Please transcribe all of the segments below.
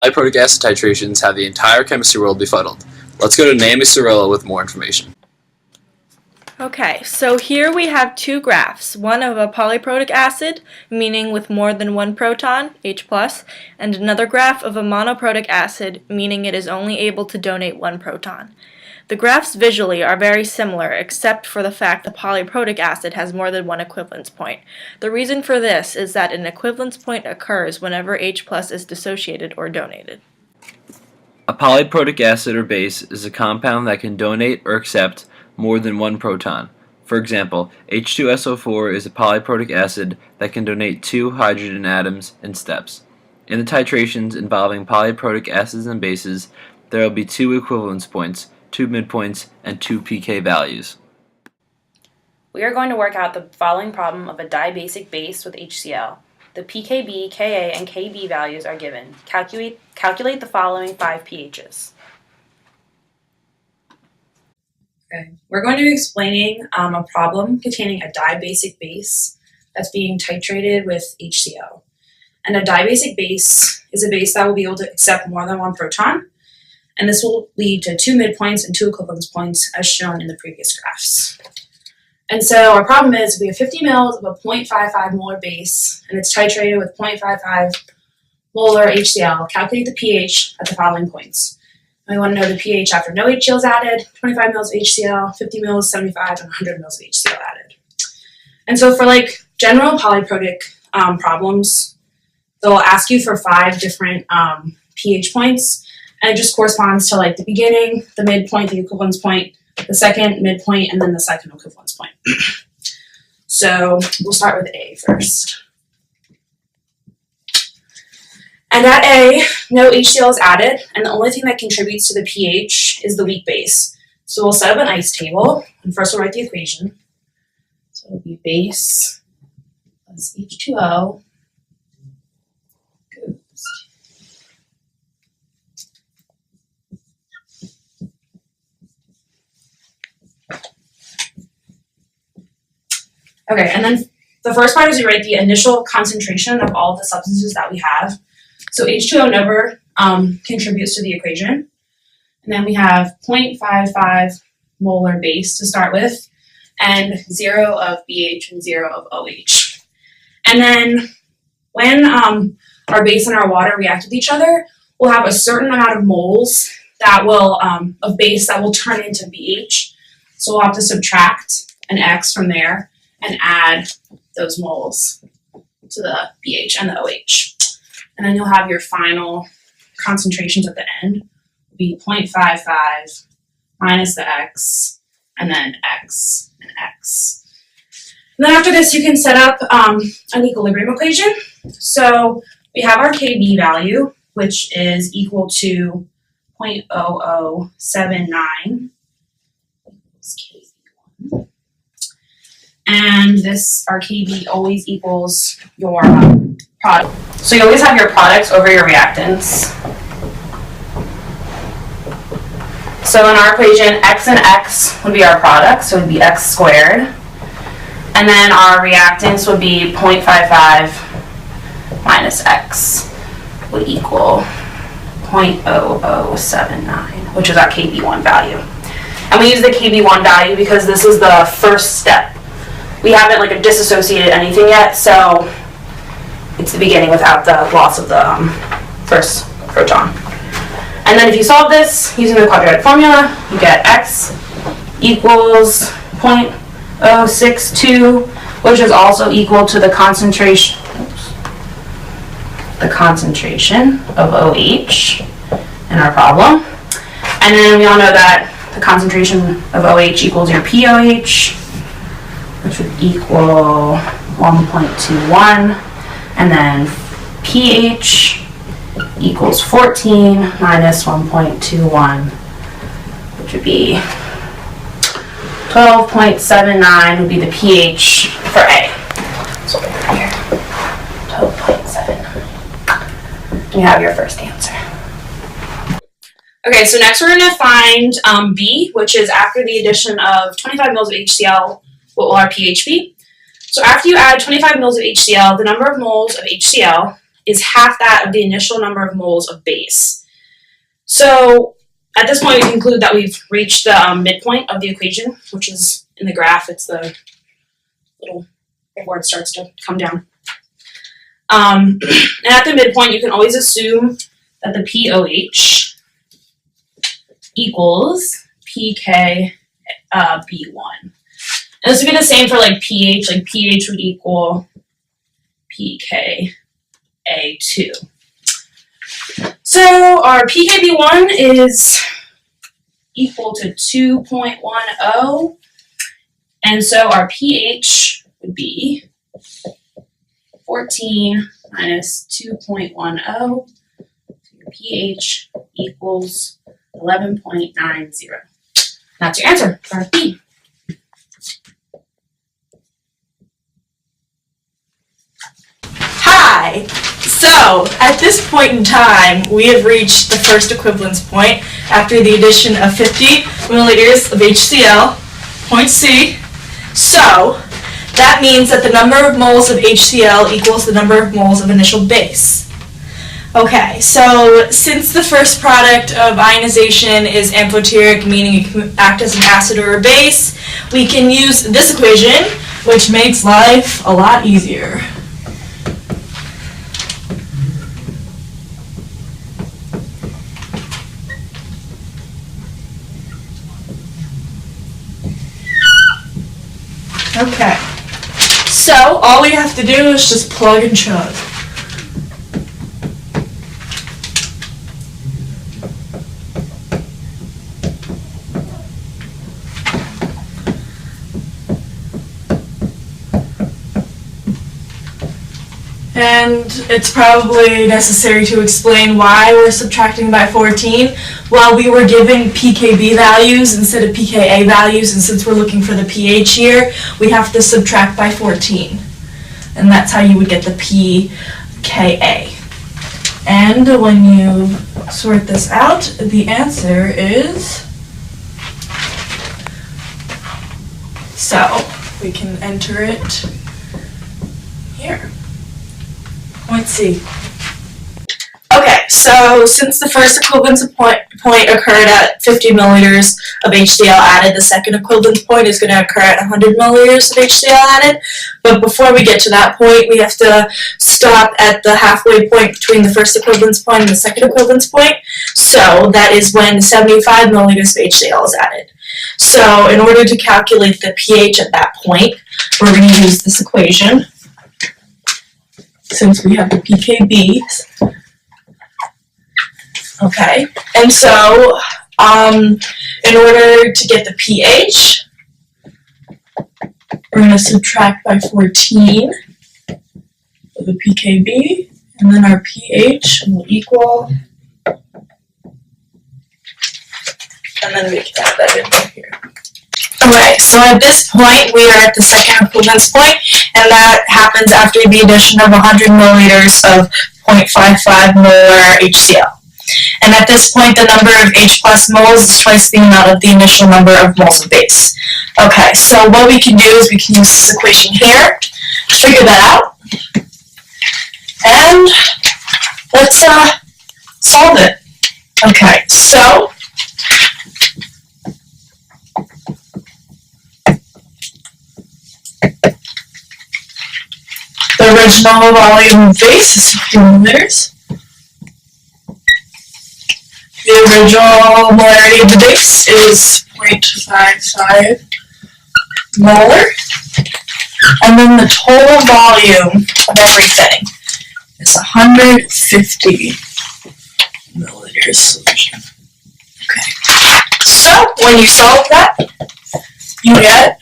Polyprotic acid titrations have the entire chemistry world befuddled. Let's go to Naomi Cirillo with more information. Okay, so here we have two graphs, one of a polyprotic acid, meaning with more than one proton, H+, and another graph of a monoprotic acid, meaning it is only able to donate one proton. The graphs visually are very similar except for the fact the polyprotic acid has more than one equivalence point. The reason for this is that an equivalence point occurs whenever H+ is dissociated or donated. A polyprotic acid or base is a compound that can donate or accept more than one proton. For example, H2SO4 is a polyprotic acid that can donate 2 hydrogen atoms in steps. In the titrations involving polyprotic acids and bases, there will be 2 equivalence points, 2 midpoints, and 2 pK values. We are going to work out the following problem of a dibasic base with HCl. The pKb, Ka, and Kb values are given. Calculate the following 5 pHs. Okay, we're going to be explaining a problem containing a dibasic base that's being titrated with HCl. And a dibasic base is a base that will be able to accept more than one proton, and this will lead to 2 midpoints and 2 equivalence points as shown in the previous graphs. And so our problem is we have 50 mils of a 0.55 molar base, and it's titrated with 0.55 molar HCl. Calculate the pH at the following points. And we want to know the pH after no HCl is added, 25 mils of HCl, 50 mils, 75, and 100 mils of HCl added. And so for like general polyprotic problems, they'll ask you for 5 different pH points, and it just corresponds to like the beginning, the midpoint, the equivalence point, the second midpoint, and then the second equivalence point. So we'll start with A first. And at A, no HCl is added, and the only thing that contributes to the pH is the weak base. So we'll set up an ice table, and first we'll write the equation. So it'll be base plus H2O. Okay, and then the first part is we write the initial concentration of all of the substances that we have. So H2O never contributes to the equation. And then we have 0.55 molar base to start with, and 0 of BH and 0 of OH. And then when our base and our water react with each other, we'll have a certain amount of moles that will, of base that will turn into BH. So we'll have to subtract an X from there and add those moles to the BH and the OH. And then you'll have your final concentrations at the end will be 0.55 minus the X, and then X and X. And then after this, you can set up an equilibrium equation. So we have our Kb value, which is equal to 0.0079 equals Kb1. And this, our Kb always equals your product. So you always have your products over your reactants. So in our equation, X and X would be our products, so it would be X squared. And then our reactants would be 0.55 minus X would equal 0.0079, which is our Kb1 value. And we use the Kb1 value because this is the first step. We haven't like disassociated anything yet, so it's the beginning without the loss of the first proton. And then if you solve this using the quadratic formula, you get X equals 0.062, which is also equal to the concentration of OH in our problem. And then we all know that the concentration of OH equals your POH, which would equal 1.21, and then pH equals 14 minus 1.21, which would be 12.79 would be the pH for A. So right here, 12.79. You have your first answer. Okay, so next we're going to find B, which is after the addition of 25 mils of HCl, what will our pH be? So after you add 25 mils of HCl, the number of moles of HCl is half that of the initial number of moles of base. So at this point, we conclude that we've reached the midpoint of the equation, which is in the graph. It's the little where it starts to come down. And at the midpoint, you can always assume that the pOH equals pK B1. And this would be the same for like pH. Like pH would equal pK A2. So our pKb1 is equal to 2.10, and so our pH would be 14 minus 2.10, so your pH equals 11.90. That's your answer for B. Hi! So, at this point in time, we have reached the first equivalence point after the addition of 50 milliliters of HCl, point C. So, that means that the number of moles of HCl equals the number of moles of initial base. Okay, so since the first product of ionization is amphoteric, meaning it can act as an acid or a base, we can use this equation, which makes life a lot easier. Okay, so all we have to do is just plug and chug. And it's probably necessary to explain why we're subtracting by 14. Well, we were given pKb values instead of pKa values, and since we're looking for the pH here, we have to subtract by 14. And that's how you would get the pKa. And when you sort this out, the answer is... So, we can enter it here. Let's see. Okay, so since the first equivalence point occurred at 50 milliliters of HCl added, the second equivalence point is going to occur at 100 milliliters of HCl added. But before we get to that point, we have to stop at the halfway point between the first equivalence point and the second equivalence point. So that is when 75 milliliters of HCl is added. So in order to calculate the pH at that point, we're going to use this equation, since we have the pKb's. Okay, and so in order to get the pH, we're going to subtract by 14 of the pKb, and then our pH will equal, and then we can add that in here. Okay, so at this point, we are at the second equivalence point, and that happens after the addition of 100 milliliters of 0.55 molar HCl. And at this point, the number of H plus moles is twice the amount of the initial number of moles of base. Okay, so what we can do is we can use this equation here, figure that out, and let's solve it. Okay, so the original volume of base is 50 milliliters. The original molarity of the base is 0.55 molar. And then the total volume of everything is 150 milliliters solution. Okay. So when you solve that, you get...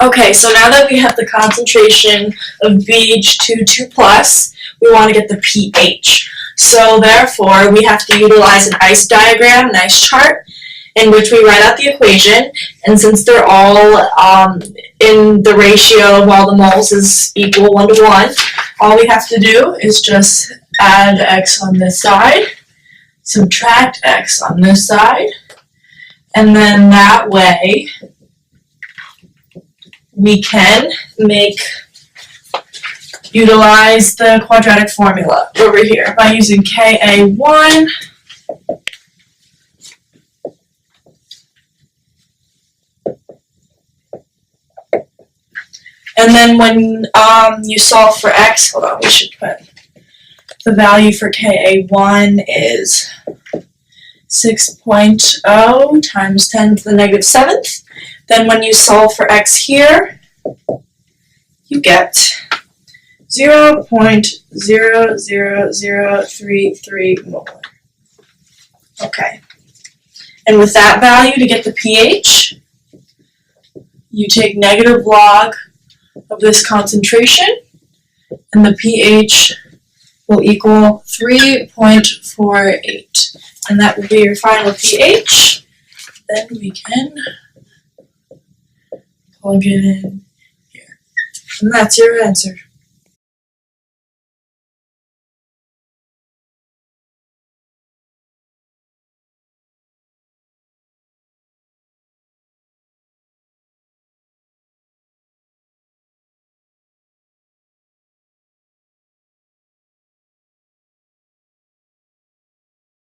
Okay, so now that we have the concentration of BH2 we want to get the pH. So therefore, we have to utilize an ice diagram, an ice chart, in which we write out the equation. And since they're all in the ratio of all the moles is equal 1 to 1, all we have to do is just add x on this side, subtract x on this side, and then that way we can utilize the quadratic formula over here by using Ka1 and then when you solve for x, hold on, we should put the value for Ka1 is 6.0 times 10 to the negative 7th. Then when you solve for x here, you get 0.00033 molar. Okay. And with that value, to get the pH, you take negative log of this concentration, and the pH will equal 3.48. And that will be your final pH. Then we can plug it in here. And that's your answer.